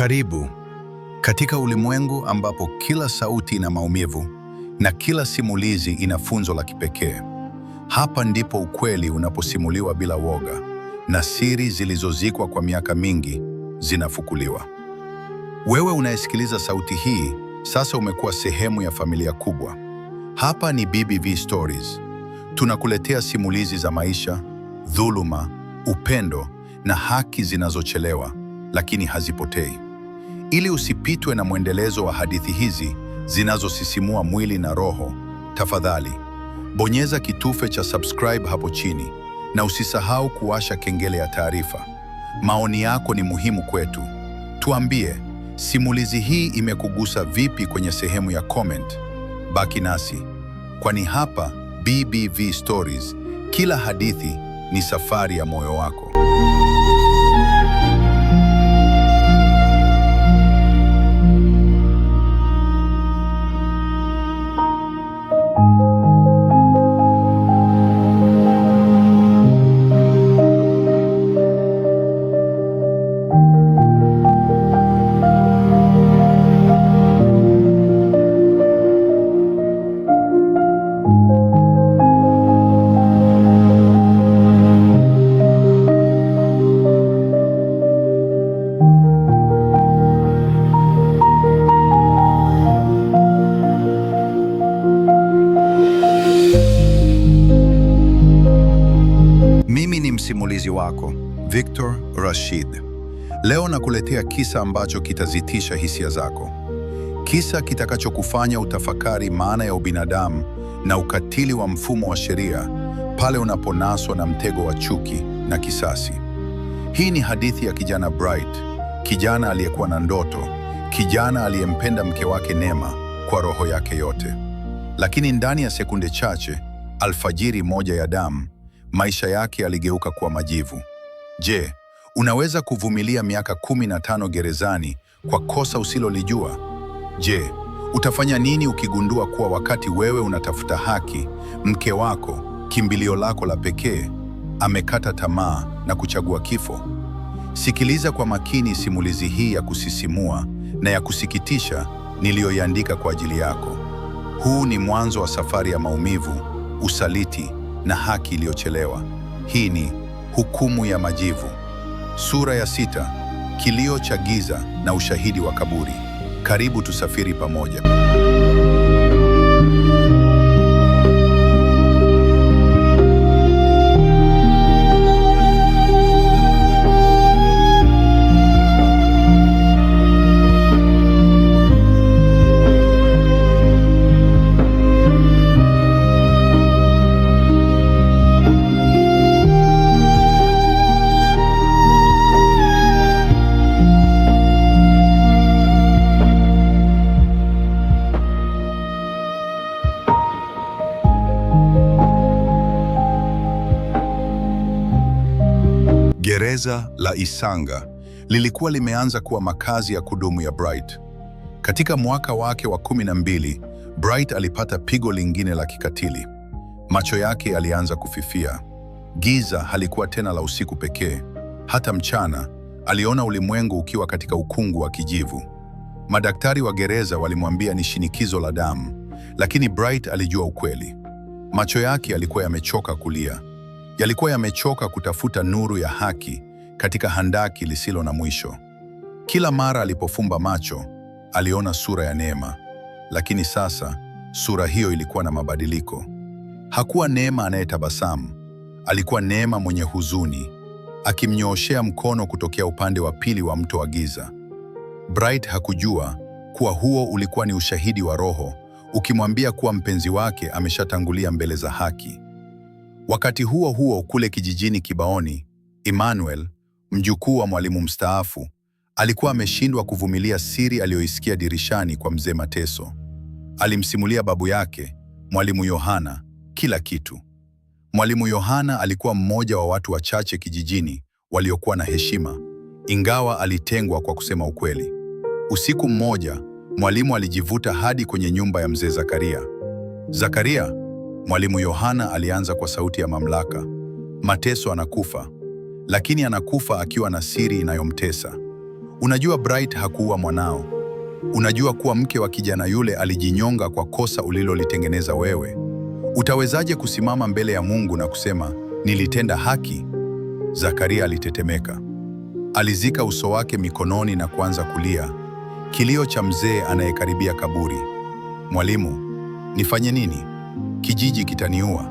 Karibu katika ulimwengu ambapo kila sauti ina maumivu na kila simulizi ina funzo la kipekee. Hapa ndipo ukweli unaposimuliwa bila woga na siri zilizozikwa kwa miaka mingi zinafukuliwa. Wewe unayesikiliza sauti hii sasa umekuwa sehemu ya familia kubwa. Hapa ni BBV Stories. Tunakuletea simulizi za maisha, dhuluma, upendo na haki zinazochelewa lakini hazipotei. Ili usipitwe na mwendelezo wa hadithi hizi zinazosisimua mwili na roho, tafadhali bonyeza kitufe cha subscribe hapo chini na usisahau kuwasha kengele ya taarifa. Maoni yako ni muhimu kwetu. Tuambie, simulizi hii imekugusa vipi kwenye sehemu ya comment? Baki nasi, kwani hapa BBV Stories, kila hadithi ni safari ya moyo wako. Msimulizi wako Victor Rashid. Leo nakuletea kisa ambacho kitazitisha hisia zako, kisa kitakachokufanya utafakari maana ya ubinadamu na ukatili wa mfumo wa sheria pale unaponaswa na mtego wa chuki na kisasi. Hii ni hadithi ya kijana Bright, kijana aliyekuwa na ndoto, kijana aliyempenda mke wake Neema kwa roho yake yote. Lakini ndani ya sekunde chache, alfajiri moja ya damu, maisha yake yaligeuka kuwa majivu. Je, unaweza kuvumilia miaka 15 gerezani kwa kosa usilolijua? Je, utafanya nini ukigundua kuwa wakati wewe unatafuta haki, mke wako, kimbilio lako la pekee, amekata tamaa na kuchagua kifo? Sikiliza kwa makini simulizi hii ya kusisimua na ya kusikitisha niliyoiandika kwa ajili yako. Huu ni mwanzo wa safari ya maumivu, usaliti na haki iliyochelewa. Hii ni Hukumu ya Majivu. Sura ya 6, Kilio cha Giza na Ushahidi wa Kaburi. Karibu tusafiri pamoja. Gereza la Isanga lilikuwa limeanza kuwa makazi ya kudumu ya Bright. Katika mwaka wake wa 12, Bright alipata pigo lingine la kikatili. Macho yake yalianza kufifia. Giza halikuwa tena la usiku pekee. Hata mchana, aliona ulimwengu ukiwa katika ukungu wa kijivu. Madaktari wa gereza walimwambia ni shinikizo la damu, lakini Bright alijua ukweli. Macho yake yalikuwa yamechoka kulia. Yalikuwa yamechoka kutafuta nuru ya haki katika handaki lisilo na mwisho. Kila mara alipofumba macho, aliona sura ya Neema. Lakini sasa, sura hiyo ilikuwa na mabadiliko. Hakuwa Neema anayetabasamu. Alikuwa Neema mwenye huzuni, akimnyooshea mkono kutokea upande wa pili wa mto wa giza. Bright hakujua kuwa huo ulikuwa ni ushahidi wa roho, ukimwambia kuwa mpenzi wake ameshatangulia mbele za haki. Wakati huo huo, kule kijijini Kibaoni, Emmanuel, mjukuu wa mwalimu mstaafu, alikuwa ameshindwa kuvumilia siri aliyoisikia dirishani kwa mzee Mateso. Alimsimulia babu yake, mwalimu Yohana, kila kitu. Mwalimu Yohana alikuwa mmoja wa watu wachache kijijini waliokuwa na heshima, ingawa alitengwa kwa kusema ukweli. Usiku mmoja, mwalimu alijivuta hadi kwenye nyumba ya mzee Zakaria. "Zakaria," mwalimu Yohana alianza kwa sauti ya mamlaka, "Mateso anakufa, lakini anakufa akiwa na siri inayomtesa. Unajua Bright hakuua mwanao. Unajua kuwa mke wa kijana yule alijinyonga kwa kosa ulilolitengeneza wewe. Utawezaje kusimama mbele ya Mungu na kusema, nilitenda haki? Zakaria alitetemeka. Alizika uso wake mikononi na kuanza kulia, kilio cha mzee anayekaribia kaburi. Mwalimu, nifanye nini? Kijiji kitaniua.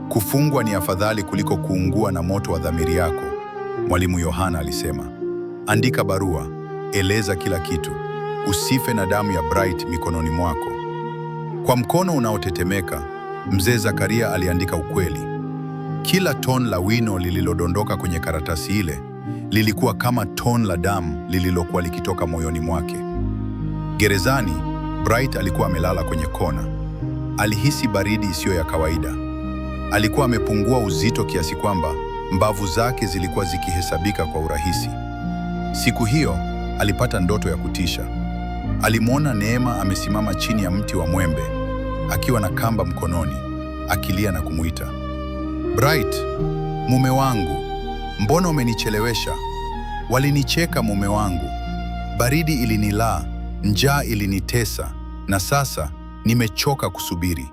Kufungwa ni afadhali kuliko kuungua na moto wa dhamiri yako, Mwalimu Yohana alisema. Andika barua, eleza kila kitu. Usife na damu ya Bright mikononi mwako. Kwa mkono unaotetemeka, mzee Zakaria aliandika ukweli. Kila tone la wino lililodondoka kwenye karatasi ile lilikuwa kama tone la damu lililokuwa likitoka moyoni mwake. Gerezani, Bright alikuwa amelala kwenye kona. Alihisi baridi isiyo ya kawaida. Alikuwa amepungua uzito kiasi kwamba mbavu zake zilikuwa zikihesabika kwa urahisi. Siku hiyo alipata ndoto ya kutisha. Alimwona Neema amesimama chini ya mti wa mwembe akiwa na kamba mkononi, akilia na kumuita, Bright, mume wangu, mbona umenichelewesha? Walinicheka mume wangu, baridi ilinilaa, njaa ilinitesa, na sasa nimechoka kusubiri.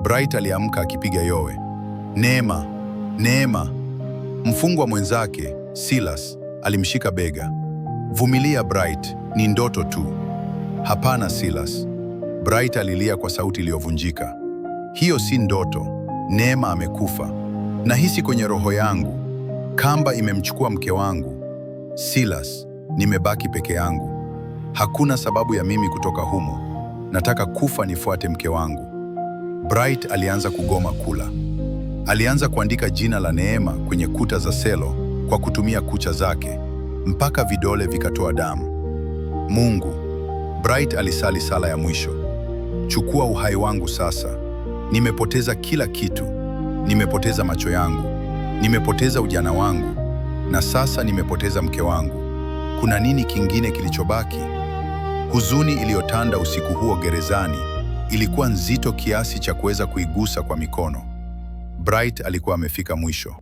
Bright aliamka akipiga yowe. Neema, Neema! Mfungwa mwenzake Silas alimshika bega. Vumilia Bright, ni ndoto tu. Hapana Silas, Bright alilia kwa sauti iliyovunjika. Hiyo si ndoto, Neema amekufa. Nahisi kwenye roho yangu, kamba imemchukua mke wangu. Silas, nimebaki peke yangu. Hakuna sababu ya mimi kutoka humo. Nataka kufa nifuate mke wangu. Bright alianza kugoma kula. Alianza kuandika jina la Neema kwenye kuta za selo kwa kutumia kucha zake, mpaka vidole vikatoa damu. Mungu, Bright alisali sala ya mwisho. Chukua uhai wangu sasa. Nimepoteza kila kitu. Nimepoteza macho yangu. Nimepoteza ujana wangu. Na sasa nimepoteza mke wangu. Kuna nini kingine kilichobaki? Huzuni iliyotanda usiku huo gerezani ilikuwa nzito kiasi cha kuweza kuigusa kwa mikono. Bright alikuwa amefika mwisho.